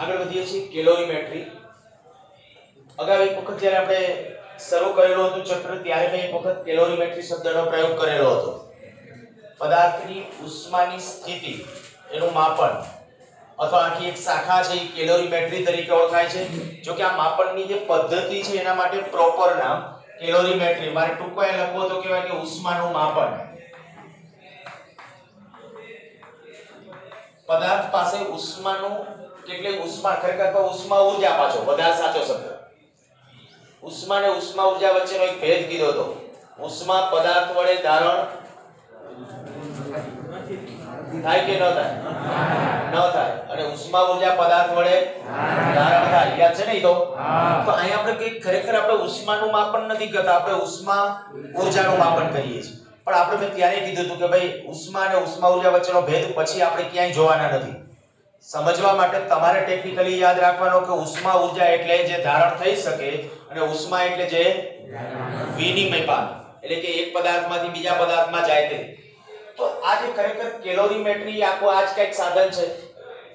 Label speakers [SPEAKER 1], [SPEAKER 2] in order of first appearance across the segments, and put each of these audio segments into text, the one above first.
[SPEAKER 1] આગળ વધીએ છીએ કેલોરીમેટ્રી। અગાઉ એક વખત જ્યારે આપણે શરૂ કરેલું હતું ચક્ર ત્યારે મેં એક વખત કેલોરીમેટ્રી શબ્દનો પ્રયોગ કરેલો હતો। પદાર્થની ઉષ્માની સ્થિતિ એનું માપન અથવા આખી એક શાખા છે એ કેલોરીમેટ્રી તરીકે ઓળખાય છે। જો કે આ માપનની જે પદ્ધતિ છે એના માટે પ્રોપર નામ કેલોરીમેટ્રી, મારે ટૂંકમાં લખવો તો કહેવાય કે ઉષ્માનું માપન। પદાર્થ પાસે ઉષ્માનું કેટલી ઉષ્મા, ખરેખર તો ઉષ્મા ઊર્જા પાછો વધારે સાચો શબ્દ। ઉષ્મા ને ઉષ્મા ઊર્જા વચ્ચેનો એક ભેદ કીધો હતો। ઉષ્મા પદાર્થ વડે ધારણ થાય કે ન થાય? ન થાય। અને ઉષ્મા ઊર્જા પદાર્થ વડે ધારણ થાય, યાદ છે ને? તો અહીંયા આપણે કે ખરેખર આપણે ઉષ્માનું માપન નથી કરતા, આપણે ઉષ્મા ઊર્જાનું માપન કરીએ છીએ। પણ આપણે મેં ત્યારે કીધું હતું કે ભાઈ ઉષ્મા અને ઉષ્મા ઊર્જા વચ્ચેનો ભેદ પછી આપણે ક્યાંય જોવાના નથી। સમજવા માટે તમારે ટેકનિકલી યાદ રાખવાનો કે ઉષ્મા ઊર્જા એટલે જે ધારણ થઈ શકે અને ઉષ્મા એટલે જે વિનિમય પામે, એટલે કે એક પદાર્થમાંથી બીજા પદાર્થમાં જાય તે। તો આ જે ખરેખર કેલોરીમેટ્રી આખું આ જ કંઈક સાધન છે।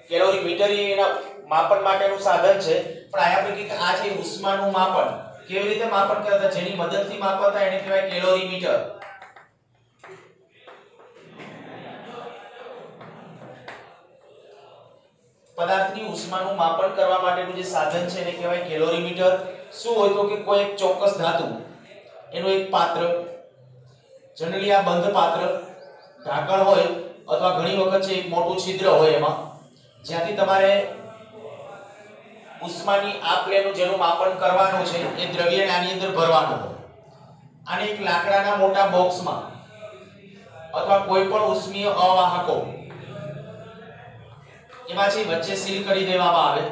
[SPEAKER 1] કેલોરીમીટર એના માપન માટેનું સાધન છે, પણ આ આપણે કે આ જે ઉષ્માનું માપન કેવી રીતે માપન કરતા, જેની મદદથી માપતા એને કહેવાય કેલોરીમીટર। પદાર્થની ઉષ્માનું માપન કરવા માટેનું જે સાધન છે એને કહેવાય કેલોરીમીટર। શું હોય તો કે કોઈ એક ચોક્કસ ધાતુ એનું એક પાત્ર, જનરલી આ બંધ પાત્ર ઢાંકણ હોય અથવા ઘણી વખત છે એક મોટું છિદ્ર હોય એમાં, જ્યાંથી તમારે ઉષ્માની આપલેનું જેનું માપન કરવાનું છે એ દ્રવ્યને આની અંદર ભરવાનું હોય। આને એક લાકડાના મોટા બોક્સમાં અથવા કોઈ પણ ઉષ્મીય અવાહકો એમાં છે વચ્ચે સીલ કરી દેવામાં આવે।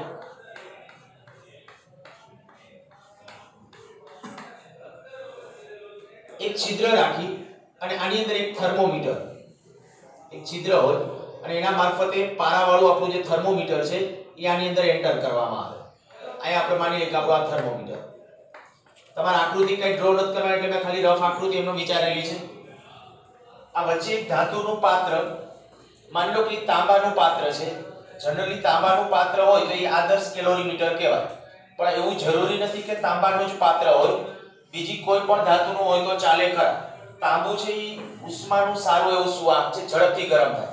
[SPEAKER 1] એક છિદ્ર રાખી અને આની અંદર એક થર્મોમીટર, એક છિદ્ર હોય અને એના મારફતે પારાવાળું આપણું જે થર્મોમીટર છે એ આની અંદર એન્ટર કરવામાં આવે। અહીંયા આપણે માની લઈએ કે આપણું આ થર્મોમીટર, તમારે આકૃતિ કઈ ડ્રો નથી કરવાની એટલે મેં ખાલી રફ આકૃતિ એમનો વિચારેલી છે। આ વચ્ચે એક ધાતુનું પાત્ર, માની લો કે તાંબાનું પાત્ર છે, જનરલી તાંબાનું પાત્ર હોય તો એ આદર્શ કેલોરીમીટર કહેવાય, પણ એવું જરૂરી નથી કે તાંબાનું જ પાત્ર હોય, બીજી કોઈ પણ ધાતુનું હોય તો ચાલે ખરા। તાંબુ છે એ ઉષ્માનું સારું એવું સુવાહક છે, ઝડપથી ગરમ થાય,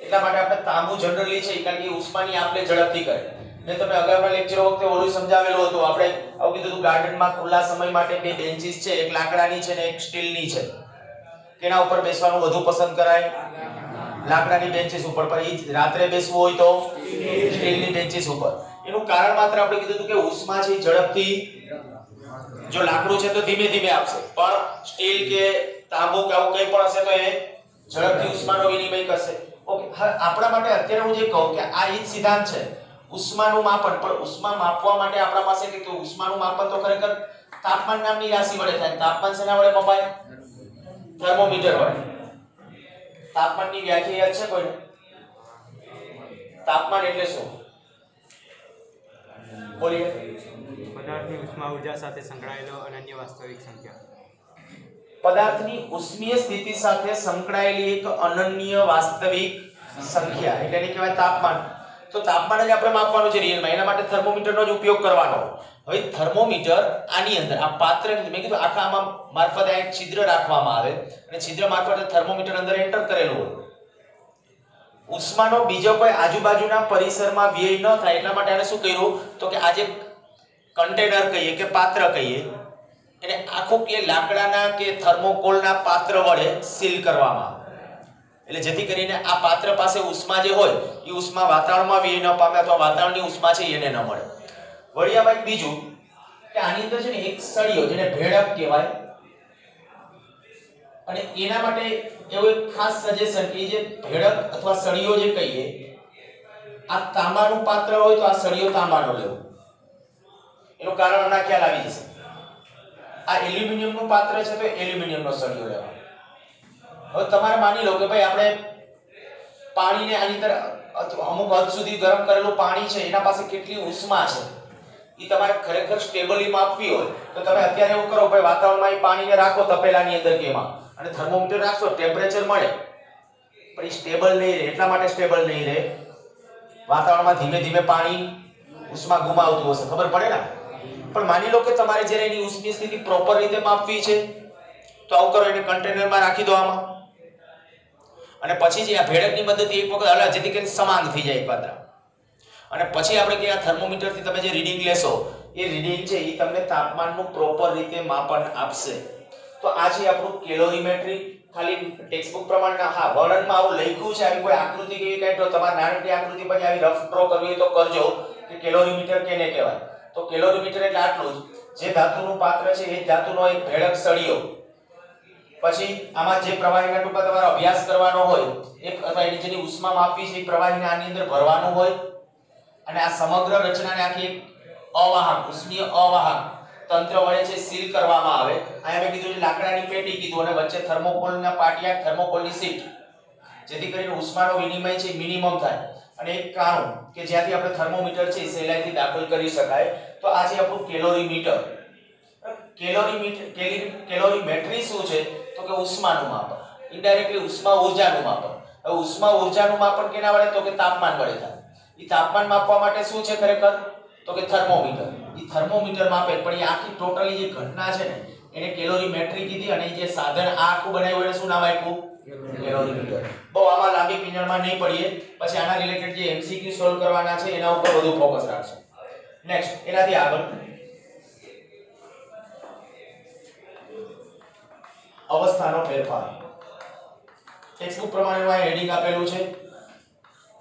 [SPEAKER 1] એટલા માટે આપણે તાંબુ જનરલી છે કારણ કે ઉષ્માની આપલે ઝડપથી કરે। મેં તમને અગાઉના લેક્ચરો વખતે ઓલું સમજાવેલું હતું, આપણે આવું કીધું હતું ગાર્ડનમાં ખુલ્લા સમય માટે બે બેન્ચીસ છે, એક લાકડાની છે ને એક સ્ટીલની છે, કેના ઉપર બેસવાનું વધુ પસંદ કરાય? લાકડાની બેન્ચીસ ઉપર। પર ઈ રાત્રે બેસવું હોય તો સ્ટીલની બેન્ચીસ ઉપર। એનું કારણ માત્ર આપણે કીધું હતું કે ઉષ્મા છે ઝડપથી, જો લાકડું છે તો ધીમે ધીમે આપશે, પણ સ્ટીલ કે તાંબુ કે આવું કંઈ પણ હશે તો એ ઝડપથી ઉષ્માનો વિનિમય કરશે। ઓકે, આપણા માટે અત્યારે હું જે કહું કે આ ઈ જ સિદ્ધાંત છે ઉષ્માનું માપન, પણ ઉષ્મા માપવા માટે આપણા પાસે કે ઉષ્માનું માપન તો ખરેખર તાપમાન નામની રાશિ વડે થાય। તાપમાન શેના વડે મપાય? થર્મોમીટર વડે। તાપમાનની વ્યાખ્યા યાદ છે કોઈને? તાપમાન એટલે શું? બોલીએ।
[SPEAKER 2] પદાર્થની ઉષ્મા ઊર્જા સાથે સંકળાયેલો અનન્ય વાસ્તવિક સંખ્યા।
[SPEAKER 1] પદાર્થની ઉષ્મીય સ્થિતિ સાથે સંકળાયેલી એક અનન્ય વાસ્તવિક સંખ્યા એટલે એને કહેવાય તાપમાન। તો તાપમાન જ આપણે માપવાનું છે રિયલમાં, એના માટે થર્મોમીટરનો જ ઉપયોગ કરવાનો। હવે થર્મોમીટર આની અંદર આ પાત્ર, મેં કીધું આખા આમાં મારફતે એક છિદ્ર રાખવામાં આવે અને છિદ્ર મારફતે થર્મોમીટર અંદર એન્ટર કરેલું હોય। ઉષ્માનો બીજો કોઈ આજુબાજુના પરિસરમાં વ્યય ન થાય એટલા માટે આને શું કર્યું તો કે આ જે કન્ટેનર કહીએ કે પાત્ર કહીએ એને આખું કે લાકડાના કે થર્મોકોલના પાત્ર વડે સીલ કરવામાં આવે, એટલે જેથી કરીને આ પાત્ર પાસે ઉષ્મા જે હોય એ ઉષ્મા વાતાવરણમાં વ્યય ન પામે અથવા વાતાવરણની ઉષ્મા છે એને ન મળે। વળી આમાં એક બીજું કે આની અંદર છે ને એક સળિયો જેને ભેળક કહેવાય, અને એના માટે એવું એક ખાસ સજેશન કે જે ભેળક અથવા સળિયો જે કહીએ, આ તાંબાનું પાત્ર હોય તો આ સળિયો તાંબાનો લેવો, એનું કારણ હમણાં ખ્યાલ આવી જશે। આ એલ્યુમિનિયમનું પાત્ર છે તો એલ્યુમિનિયમનો સળિયો લેવાનો। હવે તમારે માની લો કે ભાઈ આપણે પાણીને આની અંદર અમુક હદ સુધી ગરમ કરેલું પાણી છે એના પાસે કેટલી ઉષ્મા છે એ તમારે ખરેખર સ્ટેબલી માપવી હોય તો તમે અત્યારે એવું કરો ભાઈ વાતાવરણમાં એ પાણીને રાખો તપેલાની અંદર કે એમાં અને થર્મોમીટર રાખશો ટેમ્પરેચર મળે, પણ એ સ્ટેબલ નહીં રહે। એટલા માટે સ્ટેબલ નહીં રહે વાતાવરણમાં ધીમે ધીમે પાણી ઉષ્મા ગુમાવતું હશે, ખબર પડે ને? પણ માની લો કે તમારે જ્યારે એની ઉષ્મીય સ્થિતિ પ્રોપર રીતે માપવી છે તો આવું કરો, એને કન્ટેનરમાં રાખી દો આમાં, અને પછી જે આ ભેળકની મદદથી એક વખત હલાવો જેથી કરીને સમાન થઈ જાય પાત્રા. અને પછી આપણે કે આ થર્મોમીટરથી તમે જે રીડિંગ લેશો એ રીડિંગ છે એ તમને તાપમાનનું પ્રોપર રીતે માપન આપશે. તો આ છે આપણું કેલોરીમેટ્રી. ખાલી ટેક્સ્ટબુક પ્રમાણે હા વર્ણનમાં આવું લખ્યું છે, આવી કોઈ આકૃતિ કેવી કાંઈ તો તમારે નાનકડી આકૃતિ પછી આવી રફ ડ્રો કરવી હોય તો કરજો કે કેલોરીમીટર કેને કહેવાય. તો કેલોરીમીટર એટલે આટલું જ, જે ધાતુનું પાત્ર છે એ ધાતુનો એક ભેળક સળિયો, પછી આમાં જે પ્રવાહીના ટૂંકા તમારે અભ્યાસ કરવાનો હોય એક અથવા એની જેની ઉષ્મા માપવી છે એ પ્રવાહીને આની અંદર ભરવાનું હોય, અને આ સમગ્ર રચનાને આખી અવાહક ઉષ્મીય અવાહક તંત્ર વડે છે સીલ કરવામાં આવે. અહીંયા મેં કીધું લાકડાની પેટી કીધું અને વચ્ચે થર્મોકોલના પાટિયા, થર્મોકોલની શીટ, જેથી કરીને ઉષ્માનો વિનિમય છે મિનિમમ થાય, અને એક કાણું કે જ્યાંથી આપણે થર્મોમીટર છે સહેલાઈથી દાખલ કરી શકાય. તો આ છે આપણું કેલોરીમીટર. કેલોરીમેટ્રી શું છે તો કે ઉષ્માનું માપન, ઇનડાયરેક્ટલી ઉષ્મા ઊર્જાનું માપન. હવે ઉષ્મા ઊર્જાનું માપન કેના વડે તો કે તાપમાન વડે થાય. એ તાપમાન માપવા માટે શું છે ખરેખર તો કે થર્મોમીટર. એ થર્મોમીટર માપે, પણ એ આખી ટોટલી જે ઘટના છે ને એને કેલોરીમેટ્રી કીધી, અને જે સાધન આ આખું બનાવ્યું એને શું નામ આપ્યું? કેલોરીમીટર. બહુ આમાં લાંબી પીંજણમાં નહીં પડીએ, પછી આના રિલેટેડ જે એમસીક્યુ સોલ્વ કરવાના છે એના ઉપર વધુ ફોકસ રાખશું. નેક્સ્ટ એનાથી આગળ અવસ્થાનો ફેરફાર. ટેક્સ્ટબુક પ્રમાણે આ હેડિંગ આપેલું છે.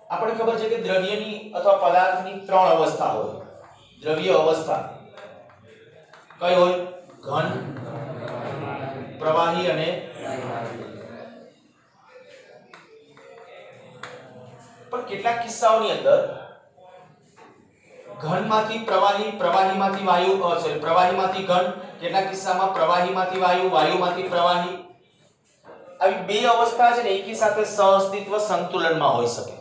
[SPEAKER 1] આપણે ખબર છે કે દ્રવ્યની અથવા પદાર્થની 3 અવસ્થા હોય. દ્રવ્ય અવસ્થા કઈ હોય? ઘન, પ્રવાહી અને પણ કેટલાક કિસ્સાઓની અંદર ઘનમાંથી પ્રવાહી, પ્રવાહીમાંથી વાયુ, પ્રવાહીમાંથી ઘન, કેટલાક કિસ્સામાં પ્રવાહીમાંથી વાયુ, વાયુમાંથી પ્રવાહી, આવી 2 અવસ્થા છે ને એકી સાથે સહઅસ્તિત્વ સંતુલનમાં હોઈ શકે.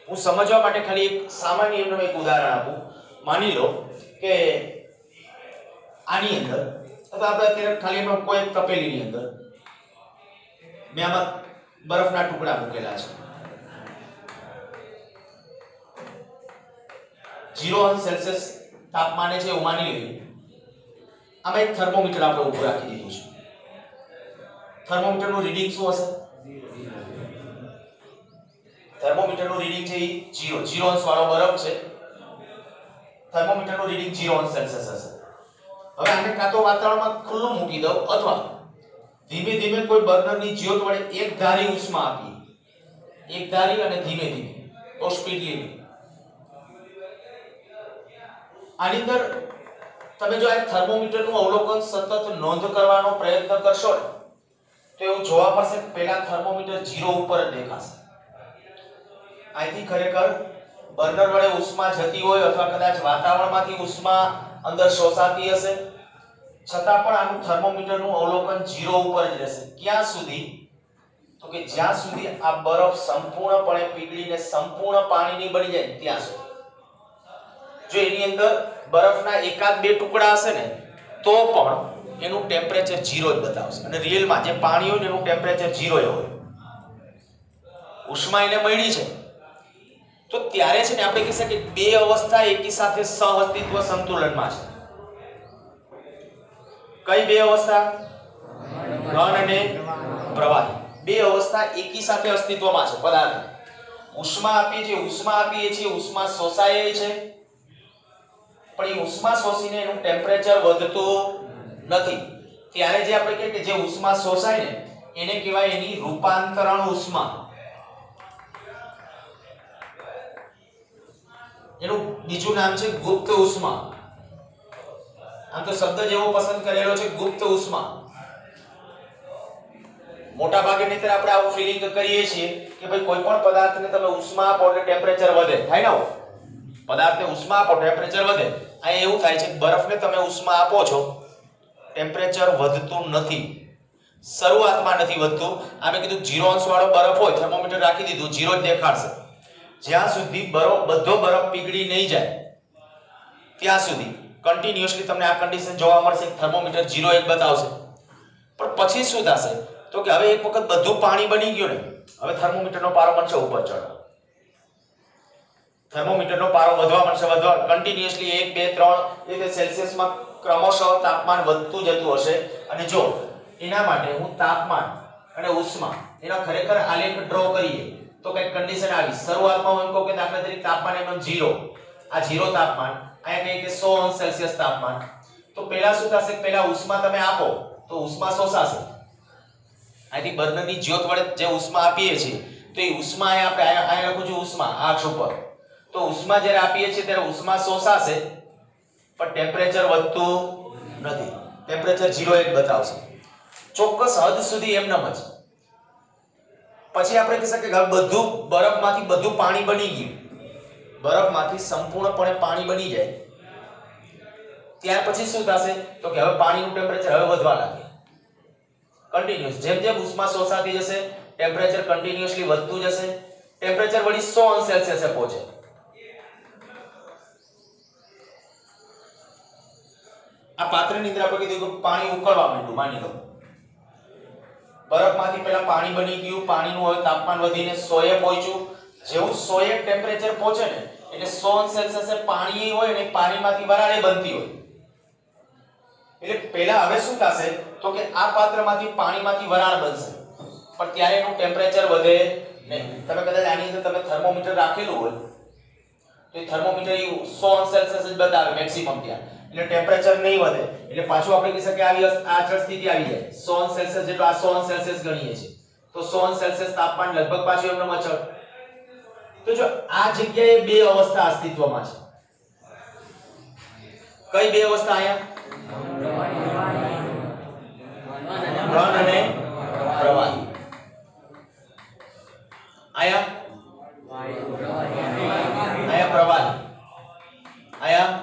[SPEAKER 1] હું સમજવા માટે ખાલી એક સામાન્ય એનું એક ઉદાહરણ આપું. માની લો કે આની અંદર અથવા આપણે અત્યારે ખાલી એમાં કોઈ એક તપેલીની અંદર મેં આમાં બરફના ટુકડા મૂકેલા છે. 0 અંશ સેલ્સિયસ તાપમાને છે એવું માની લઈએ. આમાં એક થર્મોમીટર આપણે ઉપર રાખી દીધું છે. થર્મોમીટરનું રીડિંગ શું હશે? થર્મોમીટરનું રીડિંગ છે એ 0 અંશ વાળો બરફ છે. થર્મોમીટરનું રીડિંગ 0 અંશ સેલ્સિયસ હશે. હવે આને કાં તો વાતાવરણમાં ખુલ્લું મૂકી દો અથવા ધીમે ધીમે કોઈ બર્નરની જ્યોત વડે એક ધારી ઉષ્મા આપી, એક ધારી અને ધીમે ધીમે તો સ્પીડલી. આની અંદર તમે જો આ થર્મોમીટરનું અવલોકન સતત નોંધ કરવાનો પ્રયત્ન કરશો ને તો એવું જોવા મળશે કે પહેલા થર્મોમીટર 0 ઉપર જ દેખાશે. અહીંથી ખરેખર બર્નર વડે ઉષ્મા જતી હોય અથવા કદાચ વાતાવરણમાંથી ઉષ્મા અંદર શોષાતી હશે, છતાં પણ આનું થર્મોમીટરનું અવલોકન 0 ઉપર જ રહેશે. ક્યાં સુધી? તો કે જ્યાં સુધી આ બરફ સંપૂર્ણપણે પીગળીને સંપૂર્ણ પાણીની બની જાય ત્યાં સુધી. જો એની અંદર બરફના એકાદ બે ટુકડા હશે ને તો પણ એનું ટેમ્પરેચર 0 જ બતાવશે, અને રિયલમાં જે પાણી હોય ને એનું ટેમ્પરેચર 0 હોય. ઉષ્મા એને મળી છે તો ત્યારે છે ને આપણે કહી શકીએ બે અવસ્થા એકી સાથે સહઅસ્તિત્વ સંતુલનમાં છે. કઈ બે અવસ્થા? ઘન અને પ્રવાહી. બે અવસ્થા એકી સાથે અસ્તિત્વમાં છે. પદાર્થ ઉષ્મા આપીએ છીએ, ઉષ્મા શોષાય છે, પણ એ ઉષ્મા શોષીને એનું ટેમ્પરેચર વધતું નથી. ત્યારે જે આપણે કહીએ કે જે ઉષ્મા શોષાય ને એને કહેવાય એની રૂપાંતરણ ઉષ્મા. એનું બીજું નામ છે ગુપ્ત ઉષ્મા. આમ તો શબ્દ જેવો પસંદ કરેલો છે ગુપ્ત ઉષ્મા. મોટા ભાગે નહીતર આપણે આવું ફીલિંગ કરીએ છીએ કે ભાઈ કોઈ પણ પદાર્થને તમે ઉષ્મા આપો એટલે ટેમ્પરેચર વધે, થાય ને? પદાર્થને ઉષ્મા આપો ટેમ્પરેચર વધે. આ એવું થાય છે કે બરફને તમે ઉષ્મા આપો છો, ટેમ્પરેચર વધતું નથી, શરૂઆતમાં નથી વધતું. આ મેં કીધું 0 અંશ વાળો બરફ હોય, થર્મોમીટર રાખી દીધું 0 જ દેખાડશે. જ્યાં સુધી બધો બરફ પીગળી નહીં જાય ત્યાં સુધી કન્ટિન્યુઅસલી તમને આ કન્ડિશન જોવા મળશે. થર્મોમીટર 0 જ બતાવશે. પણ પછી શું થશે તો કે હવે એક વખત બધું પાણી બની ગયું ને, હવે થર્મોમીટરનો પારો બનશે ઉપર ચડવા. થર્મોમીટરનો પારો વધવા કન્ટિન્યુઅસલી 1 2 3 એટલે સેલ્સિયસમાં ક્રમશઃ તાપમાન વધતું જતું હશે અને જો એના માટે હું તાપમાન અને ઉષ્મા એના ખરેખર આલેખ ડ્રો કરીએ તો કઈ કન્ડિશન આવી શરૂઆતમાં હું એમ કહું કે દાખલા તરીકે તાપમાન એમ 0 આ 0 તાપમાન અહીંયા કહીએ કે 100 અંશ સેલ્સિયસ તાપમાન તો પહેલા શું થશે પહેલા ઉષ્મા તમે આપો તો ઉષ્મા શોષાશે અહીંથી બર્નરની જ્યોત વડે જે ઉષ્મા આપીએ છીએ તો એ ઉષ્મા આપણે અહીંયા લખું છું ઉષ્મા આ અક્ષ ઉપર તો ઉષ્મા જ્યારે આપીએ છીએ ત્યારે ઉષ્મા શોષાશે પણ ટેમ્પરેચર વધતું નથી ટેમ્પરેચર 0 બતાવશે ચોક્કસ હદ સુધી એમનેમ જ પછી આપણે કહી શકીએ કે બધું બરફમાંથી બધું પાણી બની ગયું બરફમાંથી સંપૂર્ણપણે પાણી બની જાય ત્યાર પછી શું થશે તો કે હવે પાણીનું ટેમ્પરેચર હવે વધવા લાગે કન્ટિન્યુઅસ જેમ જેમ ઉષ્મા શોષાતી જશે ટેમ્પરેચર કન્ટિન્યુઅસલી વધતું જશે ટેમ્પરેચર વળી 100 અંશ સેલ્સિયસે પહોંચે આ પાત્રની અંદર આપણે કીધું કે પાણી ઉકળવા માંડ્યું માની લો બરફમાંથી પહેલા પાણી બની ગયું પાણીનું હવે તાપમાન વધીને 100 એ પહોંચ્યું જેવું 100 એ ટેમ્પરેચર પહોંચે ને એટલે 100 અંશ સેલ્સિયસે પાણી હોય ને પાણીમાંથી વરાળ બનતી હોય એટલે પહેલા હવે શું થશે તો કે આ પાત્રમાંથી પાણીમાંથી વરાળ બનશે પણ ત્યારે એનું ટેમ્પરેચર વધે નહીં તમે કદાચ આની અંદર તમે થર્મોમીટર રાખેલું હોય તો એ થર્મોમીટર 100 અંશ સેલ્સિયસ જ બતાવે મેક્સિમમ ત્યાં એટલે ટેમ્પરેચર નહીં વધે એટલે પાછું આપણે કહી શકીએ આવી આ અચળ સ્થિતિ આવી જાય 100 અંશ સેલ્સિયસ જેટલો આ 100 અંશ સેલ્સિયસ ગણીએ છીએ તો 100 અંશ સેલ્સિયસ તાપમાન લગભગ પાછું એમનો અચળ તો જો આ જગ્યાએ બે અવસ્થા અસ્તિત્વમાં છે કઈ બે અવસ્થા આયા ઘન અને પ્રવાહી આયા પ્રવાહી આયા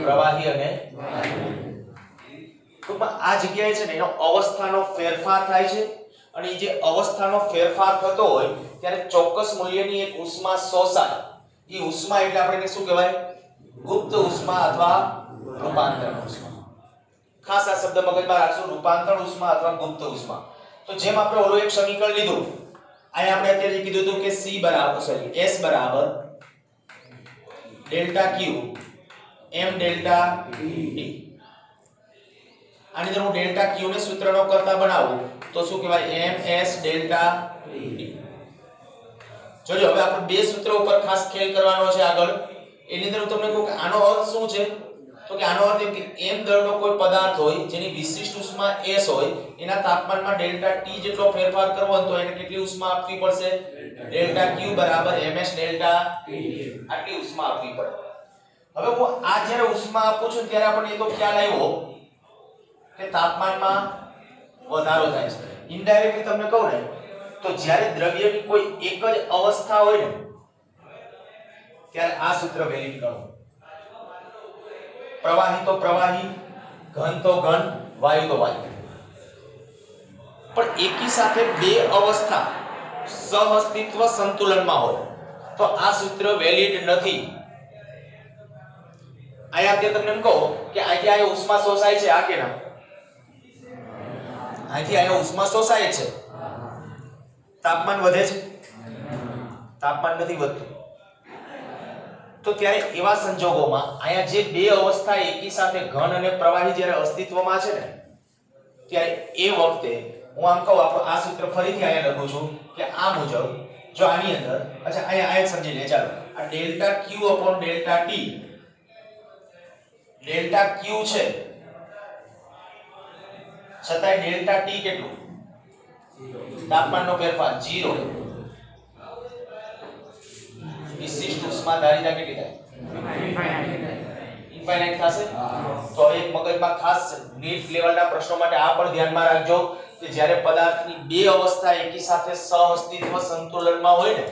[SPEAKER 1] પ્રવાહી અને ટૂંકમાં આ જગ્યાએ છે ને એનો અવસ્થાનો ફેરફાર થાય છે અને જે અવસ્થાનો ફેરફાર થતો હોય ત્યારે ચોક્કસ મૂલ્યની એક ઉષ્મા શોષાય એ ઉષ્મા એટલે આપણે શું કહેવાય ગુપ્ત ઉષ્મા અથવા રૂપાંતરણ ઉષ્મા ખાસ આ શબ્દ મગજમાં રાખજો રૂપાંતરણ ઉષ્મા અથવા ગુપ્ત ઉષ્મા તો જેમ આપણે ઓલું એક સમીકરણ લીધું અહીંયા આપણે અત્યારે કીધું હતું કે S બરાબર delta Q m delta T આની અંદર હું ડેલ્ટા Q ને સૂત્રનો કરતા બનાવું તો શું કહેવાય ms ડેલ્ટા T જોજો હવે આપણે બે સૂત્રો ઉપર ખાસ ખેલ કરવાનો છે આગળ એની અંદર હું તમને કહું કે આનો અર્થ શું છે તો કે આનો અર્થ એમ કે m દળનો કોઈ પદાર્થ હોય જેની વિશિષ્ટ ઉષ્મા s હોય એના તાપમાનમાં ડેલ્ટા T જેટલો ફેરફાર કરવો હોય તો એને કેટલી ઉષ્મા આપવી પડશે ડેલ્ટા Q બરાબર ms ડેલ્ટા T આટલી ઉષ્મા આપવી પડે હવે હું આ જ્યારે ઉષ્મા આપું છું ત્યારે આપણને તો ખ્યાલ આવ્યો કે તાપમાનમાં વધારો થાય છે ઇનડાયરેક્ટલી તમને કહું ને તો જ્યારે દ્રવ્યની કોઈ એક જ અવસ્થા હોય ને ત્યારે આ સૂત્ર વેલિડ કરો પ્રવાહી તો પ્રવાહી ઘન તો ઘન વાયુ તો વાયુ પણ એકી સાથે બે અવસ્થા સહઅસ્તિત્વ સંતુલનમાં હોય તો આ સૂત્ર વેલિડ નથી આયા તે તમને એમ કહો કે અહીંયા ઉષ્મા શોષાય છે આ કે ના અહીંયા ઉષ્મા શોષાય છે તાપમાન વધે છે તાપમાન નથી વધતું તો ત્યારે એવા સંજોગોમાં અહીંયા જે બે અવસ્થા એકી સાથે ઘન અને પ્રવાહી જ્યારે અસ્તિત્વમાં છે ને ત્યારે એ વખતે હું આમ કહું આ સૂત્ર ફરીથી અહીંયા લખું છું કે આ મુજબ જો આની અંદર અચ્છા અહીંયા સમજી લે ચાલો આ delta Q upon delta T delta Q છે છતાંય ડેલ્ટા T કેટલું તાપમાનનો ફેરફાર 0 વિશિષ્ટ ઉષ્માધારિતા કેટલી થાય ઇન્ફાઇનાઇટ થશે તો એક મગજમાં ખાસ નીટ લેવલના પ્રશ્નો માટે આ પણ ધ્યાનમાં રાખજો કે જ્યારે પદાર્થની બે અવસ્થા એકી સાથે સહઅસ્તિત્વ સંતુલનમાં હોય ને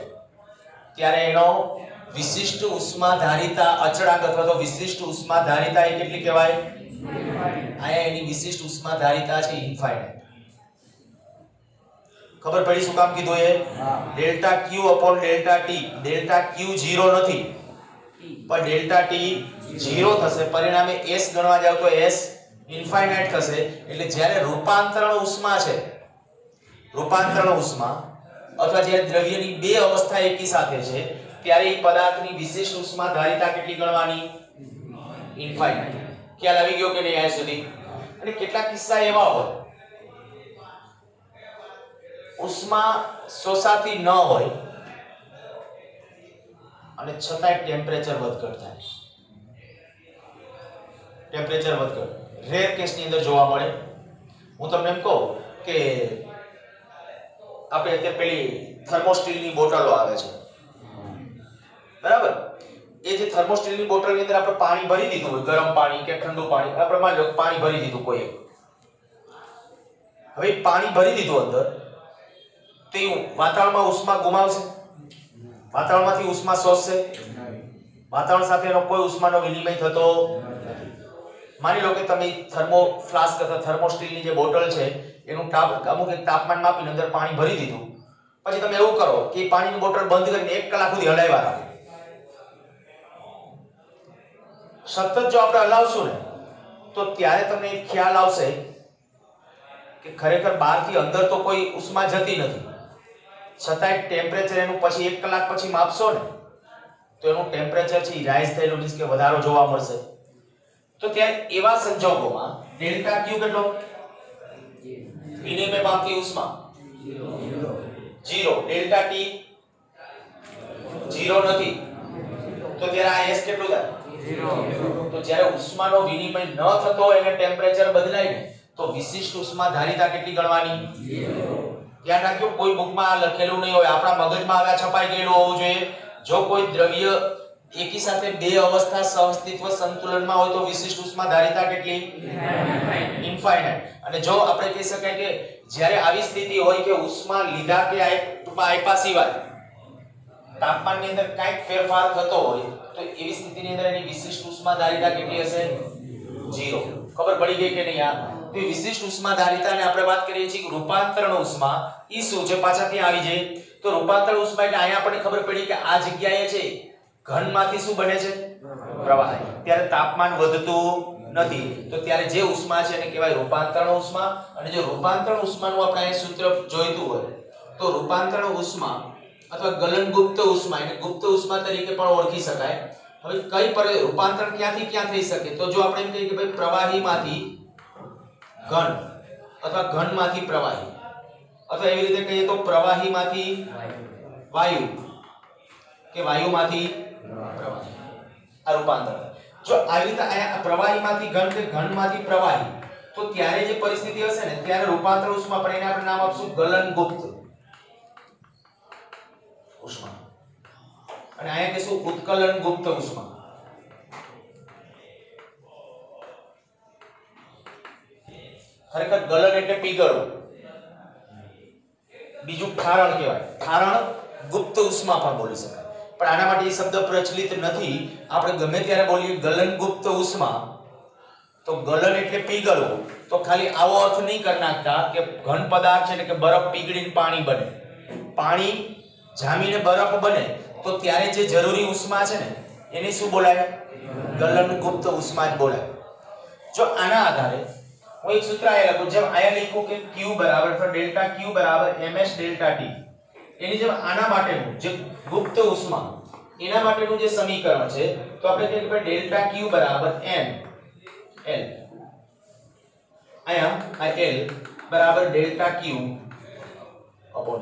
[SPEAKER 1] ત્યારે એનો વિશિષ્ટ ઉષ્માધારિતા અચળાંક અથવા તો વિશિષ્ટ ઉષ્માધારિતા એ કેટલી કહેવાય આયા એની વિશિષ્ટ ઉષ્માધારિતા છે ઇન્ફાઇનાઇટ ખબર પડી શું કામ કીધું એ delta Q upon delta T delta Q 0 નથી પણ ડેલ્ટા T 0 થશે પરિણામે S ગણવા જાવ તો S ઇન્ફાઇનાઇટ થશે એટલે જ્યારે રૂપાંતરણ ઉષ્મા છે રૂપાંતરણ ઉષ્મા અથવા જ્યારે દ્રવ્યની બે અવસ્થા એકી સાથે છે ત્યારે એ પદાર્થની વિશિષ્ટ ઉષ્મા ધારિતા કેટલી ગણવાની? ઇન્ફાઇનાઇટ. ખ્યાલ આવી ગયો કે નહીં આયા સુધી? અને કેટલાક કિસ્સા એવા હોય ઉષ્મા શોષાતી ન હોય અને છતાંય ટેમ્પરેચર વધઘટ થાય. ટેમ્પરેચર વધઘટ રેર કેસની અંદર જોવા મળે. હું તમને એમ કહું કે આપણે અત્યારે પેલી થર્મોસ્ટીલની બોટલો આવે છે, બરાબર? એ જે થર્મોસ્ટીલની બોટલની અંદર આપણે પાણી ભરી દીધું હોય, ગરમ પાણી કે ઠંડુ પાણી, આપણે માની લો પાણી ભરી દીધું કોઈ એક. હવે પાણી ભરી દીધું અંદર, તે વાતાવરણમાં ઉષ્મા ગુમાવશે? વાતાવરણમાંથી ઉષ્મા શોષશે? વાતાવરણ સાથે એનો કોઈ ઉષ્માનો વિનિમય થતો નથી. માની લો કે તમે થર્મો ફ્લાસ્ક અથવા થર્મોસ્ટીલની જે બોટલ છે એનું અમુક એક તાપમાન માપીને અંદર પાણી ભરી દીધું, પછી તમે એવું કરો કે પાણીની બોટલ બંધ કરીને 1 કલાક સુધી હલાવ્યા રાખો. સતત જો આપણે હલાવશું ને તો ત્યારે તમને એક ખ્યાલ આવશે કે ખરેખર બહારથી અંદર તો કોઈ ઉષ્મા જતી નથી, છતાંય ટેમ્પરેચર એનું પછી 1 કલાક પછી માપશો ને તો એનું ટેમ્પરેચર છે રાઈઝ થયેલું, મીન્સ કે વધારો જોવા મળશે. તો ત્યાં એવા સંજોગોમાં ડેલ્ટા ક્યુ કેટલો? વિનિમય પામતી ઉષ્મા 0. ડેલ્ટા ટી 0 નથી, તો ત્યારે આ S કેટલું થાય? 0. તો જ્યારે ઉષ્માનો વિનિમય ન થતો હોય અને ટેમ્પરેચર બદલાય ને તો વિશિષ્ટ ઉષ્મા ધારિતા કેટલી ગણવાની? 0. ધ્યાન રાખજો, કોઈ બુકમાં લખેલું નહીં હોય, આપણા મગજમાં આગળ છપાઈ ગયેલું હોવું જોઈએ. જો કોઈ દ્રવ્ય એકી સાથે બે અવસ્થા સહઅસ્તિત્વ સંતુલનમાં હોય તો વિશિષ્ટ ઉષ્મા ધારિતા કેટલી? ઇન્ફાઇનાઇટ. અને જો આપણે કહી શકાય કે જ્યારે આવી સ્થિતિ હોય કે ઉષ્મા લીધા કે આપ્યા સિવાય તાપમાનની અંદર કંઈક ફેરફાર થતો હોય તો એવી સ્થિતિની અંદર એની વિશિષ્ટ ઉષ્મા ધારિતા કેટલી હશે? 0. ખબર પડી ગઈ કે નહીં? આ તો વિશિષ્ટ ઉષ્મા ધારિતાને આપણે વાત કરીએ છીએ કે રૂપાંતરણ ઉષ્મા. ઈ શું છે? પાછા ત્યાં આવી જાય તો રૂપાંતરણ ઉષ્મા એટલે અહીંયા આપણને ખબર પડી કે આ જગ્યાએ છે ઘનમાંથી શું બને છે? પ્રવાહ. ત્યારે તાપમાન વધતું નથી, તો ત્યારે જે ઉષ્મા છે એને કહેવાય રૂપાંતરણ ઉષ્મા. અને જો રૂપાંતરણ ઉષ્માનું આપણે અહીં સૂત્ર જોઈતું હોય તો રૂપાંતરણ ઉષ્મા અથવા ગલનગુપ્ત ઉષ્મા, એટલે ગુપ્ત ઉષ્મા તરીકે પણ ઓળખી શકાય. હવે કઈ રૂપાંતરણ ક્યાંથી ક્યાં થઈ શકે? તો જો આપણે એમ કહીએ કે ભાઈ પ્રવાહીમાંથી ઘન અથવા ઘનમાંથી પ્રવાહી, અથવા એવી રીતે કહીએ તો પ્રવાહીમાંથી વાયુ કે વાયુમાંથી પ્રવાહી, આ રૂપાંતરણ. જો આવી રીતે આયા પ્રવાહીમાંથી ઘન કે ઘનમાંથી પ્રવાહી, તો ત્યારે જે પરિસ્થિતિ હશે ને ત્યારે રૂપાંતર ઉષ્મા, પણ એને આપણે નામ આપશું ગલનગુપ્ત ઉષ્મા. અને અહીંયા કહેશું ઉત્કલન ગુપ્ત ઉષ્મા. ખરેખર ગલન એટલે પીગળવું, બીજું ઠારણ કહેવાય. ઠારણ ગુપ્ત ઉષ્મા પણ બોલી શકાય, પણ આના માટે એ શબ્દ પ્રચલિત નથી. આપણે ગમે ત્યારે બોલીએ ગલન ગુપ્ત ઉષ્મા તો ગલન એટલે પીગળવું, તો ખાલી આવો અર્થ નહીં કરી નાખતા કે ઘન પદાર્થ છે કે બરફ પીગળીને પાણી બને, પાણી જામીને બરફ બને તો ત્યારે જે જરૂરી ઉષ્મા છે ને એને શું બોલાય? ગલન ગુપ્ત ઉષ્મા જ બોલાય. જો આના આધારે હું એક સૂત્ર આયા લખું, જેમ આયા લખ્યું કે Q બરાબર અથવા ડેલ્ટા Q બરાબર ms ડેલ્ટા T, એની જેમ આના માટેનું જે ગુપ્ત ઉષ્મા એના માટેનું જે સમીકરણ છે તો આપણે કહીએ કે ડેલ્ટા Q બરાબર n l. આયા આ l બરાબર delta Q upon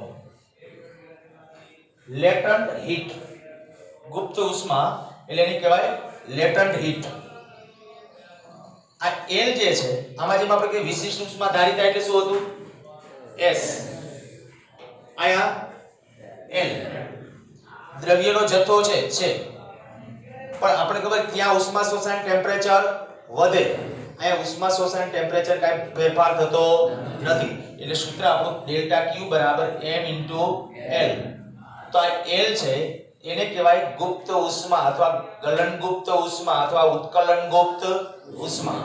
[SPEAKER 1] latent heat. ગુપ્ત ઉષ્મા એટલે એને કહેવાય લેટન્ટ હીટ. આ L જે છે આમાં જેમ આપણે કે વિશિષ્ટ ઉષ્મા ધારિતા એટલે શું હતું? S. આયા L દ્રવ્યનો જથ્થો છે પણ આપણે ખબર ત્યાં ઉષ્મા શોષણ ટેમ્પરેચર વધે, અહીંયા ઉષ્મા શોષણ ટેમ્પરેચર કાંઈ ફેરફાર થતો નથી. એટલે સૂત્ર આપણું ડેલ્ટા Q બરાબર m * L. તો આ L છે એને કહેવાય ગુપ્ત ઉષ્મા અથવા ગલનગુપ્ત ઉષ્મા અથવા ઉત્કલનગુપ્ત ઉષ્મા.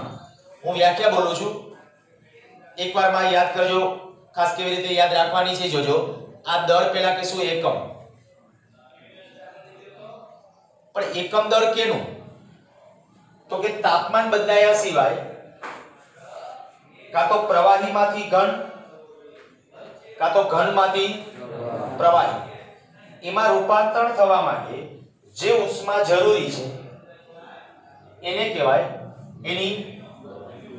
[SPEAKER 1] હું વ્યાખ્યા બોલું છું, એકવારમાં યાદ કરજો, ખાસ કેવી રીતે યાદ રાખવાની છે જોજો. આ દર પહેલા કહેશું એકમ, પણ એકમ દર કેનું? તો કે તાપમાન બદલાયા સિવાય કાં તો પ્રવાહીમાંથી ઘન કાં તો ઘનમાંથી પ્રવાહી એમાં રૂપાંતરણ થવા માટે જે ઉષ્મા જરૂરી છે એને કહેવાય એની